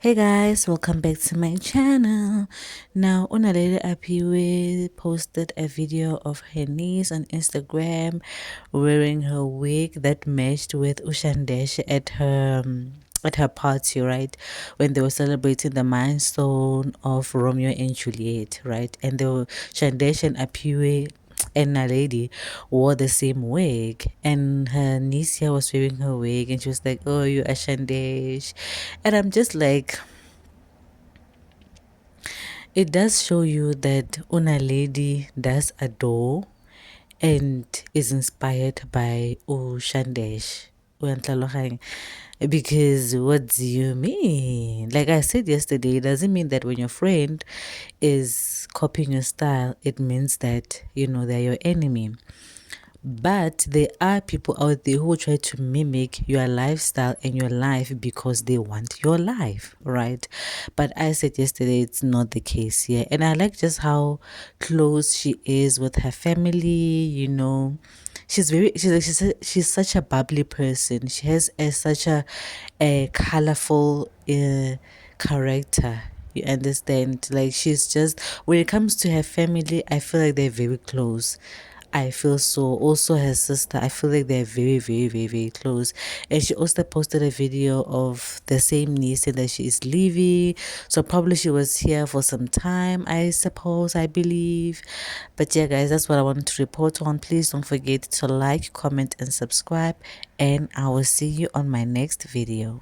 Hey guys, welcome back to my channel. Now, Unalele Apiwe posted a video of her niece on Instagram wearing her wig that matched with Ushandesh at her party, right? When they were celebrating the milestone of Romeo and Juliet, right? And the Shandesh and Apiwe and Naledi wore the same wig, and her niece here was wearing her wig, and she was like, "Oh, you Ashandesh," and I'm just like, it does show you that Una Lady does adore and is inspired by Shandesh. Because what do you mean? Like I said yesterday, it doesn't mean that when your friend is copying your style, it means that, they're your enemy. But there are people out there who try to mimic your lifestyle and your life because they want your life, right? But I said yesterday it's not the case here. And I like just how close she is with her family, she's such a bubbly person. She has such a colorful character. You understand? Like she's just, when it comes to her family, I feel like they're very close. I feel so. Also, her sister, I feel like they're very, very, very, very close. And she also posted a video of the same niece saying that she is leaving. So probably she was here for some time, I suppose, I believe. But yeah, guys, that's what I wanted to report on. Please don't forget to like, comment, and subscribe. And I will see you on my next video.